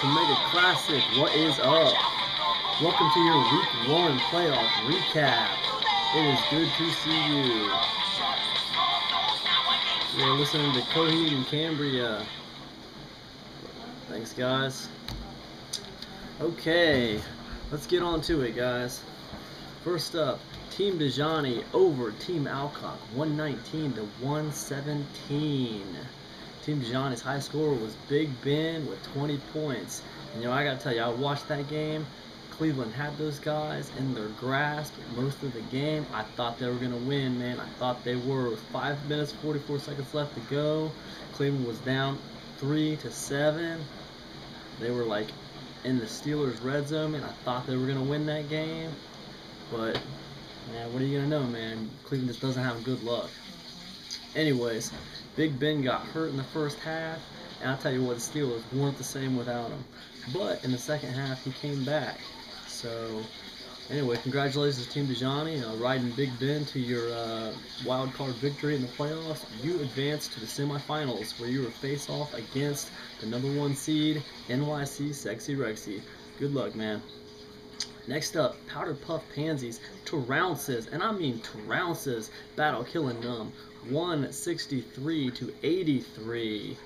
Ultra Mega Classic. What is up? Welcome to your Week 1 playoff recap. It is good to see you. You're listening to Coheed and Cambria. Thanks, guys. Okay, let's get on to it, guys. First up, Team Dejani over Team Alcock, 119 to 117. Team Dejani's high score was Big Ben with 20 points. And I gotta tell you, I watched that game. Cleveland had those guys in their grasp most of the game. I thought they were gonna win, man. I thought they were. With 5 minutes, 44 seconds left to go. Cleveland was down 3-7. They were like in the Steelers' red zone, and I thought they were gonna win that game. But man, what are you gonna know, man? Cleveland just doesn't have good luck. Anyways, Big Ben got hurt in the first half, and I'll tell you what, the Steelers weren't the same without him. But in the second half, he came back. So, anyway, congratulations to Team Dejani, riding Big Ben to your wild card victory in the playoffs. You advanced to the semifinals, where you will face off against the #1 seed, NYC Sexy Rexy. Good luck, man. Next up, Powder Puff Pansies, Trounces, and I mean Trounces, battle killing them, 163 to 83.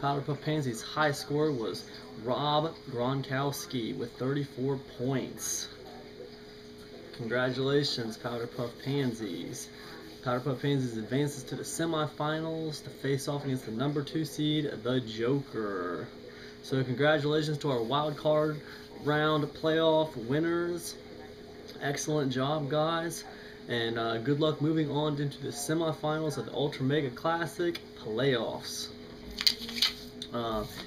Powder Puff Pansies' high score was Rob Gronkowski with 34 points. Congratulations, Powder Puff Pansies. Powder Puff Pansies advances to the semifinals to face off against the #2 seed, the Joker. So congratulations to our wild card round playoff winners. Excellent job, guys, and good luck moving on into the semifinals of the Ultra Mega Classic playoffs.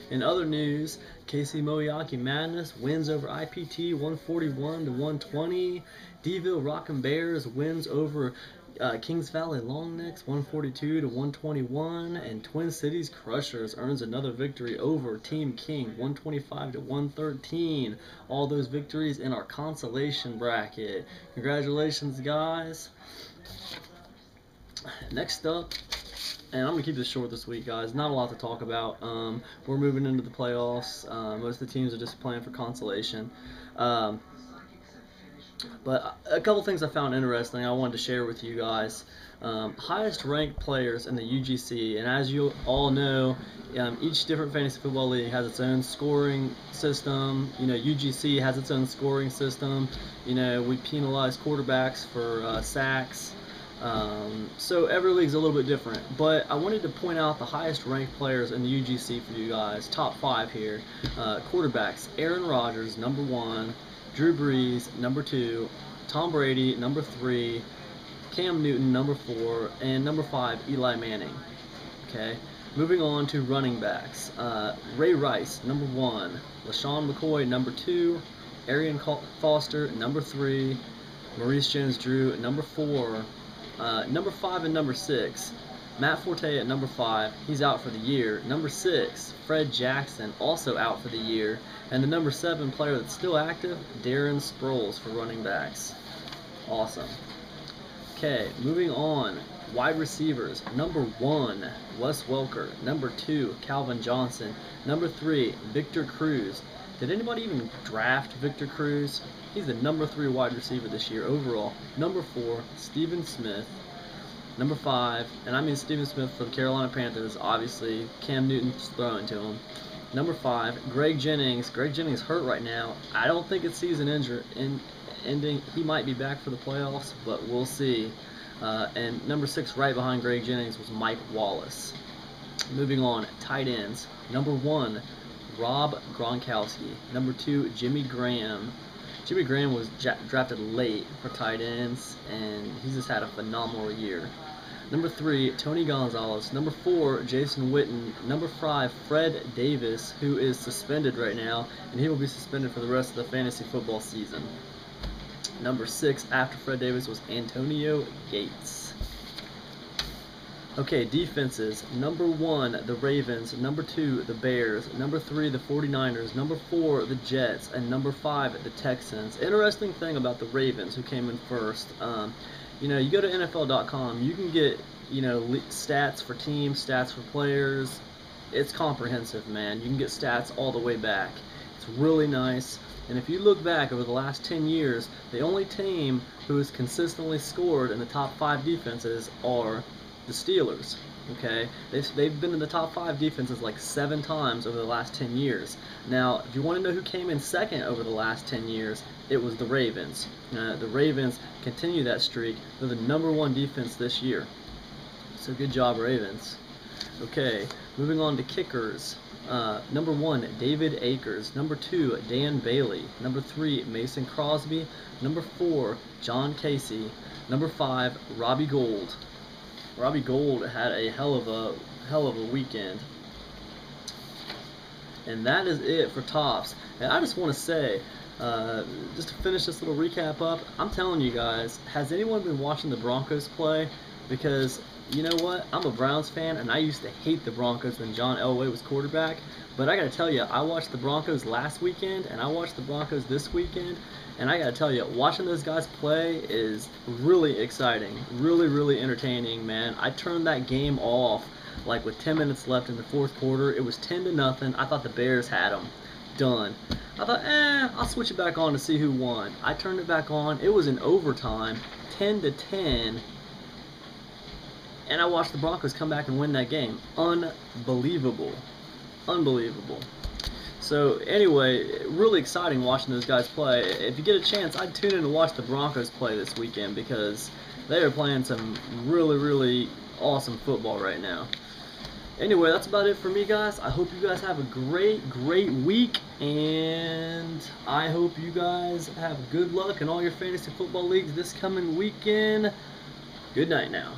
In other news, KC Moyaki Madness wins over IPT 141 to 120. Deville Rockin' Bears wins over Kings Valley Longnecks 142 to 121, and Twin Cities Crushers earns another victory over Team King 125 to 113. All those victories in our consolation bracket. Congratulations, guys. Next up, and I'm going to keep this short this week, guys. Not a lot to talk about. We're moving into the playoffs. Most of the teams are just playing for consolation. But a couple things I found interesting I wanted to share with you guys. Highest ranked players in the UGC, and as you all know, each different fantasy football league has its own scoring system. UGC has its own scoring system. We penalize quarterbacks for sacks. So every league's a little bit different, but I wanted to point out the highest ranked players in the UGC for you guys. Top 5 here. Quarterbacks: Aaron Rodgers, #1. Drew Brees, #2. Tom Brady, #3. Cam Newton, #4. And #5, Eli Manning. Okay. Moving on to running backs. Ray Rice, #1. LaShawn McCoy, #2. Arian Foster, #3. Maurice Jones-Drew, #4. #5 and #6. Matt Forte at #5. He's out for the year. #6, Fred Jackson, also out for the year. And the #7 player that's still active, Darren Sproles for running backs. Awesome. Okay, moving on. Wide receivers. #1, Wes Welker. #2, Calvin Johnson. #3, Victor Cruz. Did anybody even draft Victor Cruz? He's the #3 wide receiver this year overall. #4, Stephen Smith. #5, and I mean Stephen Smith for the Carolina Panthers, obviously. Cam Newton's throwing to him. #5, Greg Jennings. Greg Jennings hurt right now. I don't think it's season ending. He might be back for the playoffs, but we'll see. And #6, right behind Greg Jennings, was Mike Wallace. Moving on, tight ends. #1, Rob Gronkowski. #2, Jimmy Graham. Jimmy Graham was drafted late for tight ends, and he's just had a phenomenal year. #3, Tony Gonzalez. #4, Jason Witten. #5, Fred Davis, who is suspended right now, and he will be suspended for the rest of the fantasy football season. #6, after Fred Davis, was Antonio Gates. Okay, defenses. #1, the Ravens. #2, the Bears. #3, the 49ers. #4, the Jets. And #5, the Texans. Interesting thing about the Ravens, who came in first. You go to NFL.com, you can get, stats for teams, stats for players. It's comprehensive, man. You can get stats all the way back. It's It's really nice. And if you look back over the last 10 years, the only team who has consistently scored in the top 5 defenses are the Steelers. Okay, they've been in the top 5 defenses like 7 times over the last 10 years. Now, if you want to know who came in second over the last 10 years, it was the Ravens. The Ravens continue that streak. They're the #1 defense this year. So good job, Ravens. Okay, moving on to kickers. Number 1, David Akers. Number 2, Dan Bailey. Number 3, Mason Crosby. Number 4, John Casey. Number 5, Robbie Gould. Robbie Gould had a hell of a weekend. And that is it for tops. And I just want to say, just to finish this little recap up, I'm telling you guys, has anyone been watching the Broncos play? Because you know what? I'm a Browns fan, and I used to hate the Broncos when John Elway was quarterback. But I got to tell you, I watched the Broncos last weekend, and I watched the Broncos this weekend. And I got to tell you, watching those guys play is really exciting. Really, really entertaining, man. I turned that game off like with 10 minutes left in the 4th quarter. It was 10-0. I thought the Bears had them. Done. I thought, I'll switch it back on to see who won. I turned it back on. It was in overtime, 10-10. And I watched the Broncos come back and win that game. Unbelievable. Unbelievable. So anyway, really exciting watching those guys play. If you get a chance, I'd tune in to watch the Broncos play this weekend because they are playing some really, really awesome football right now. Anyway, that's about it for me, guys. I hope you guys have a great, great week, and I hope you guys have good luck in all your fantasy football leagues this coming weekend. Good night now.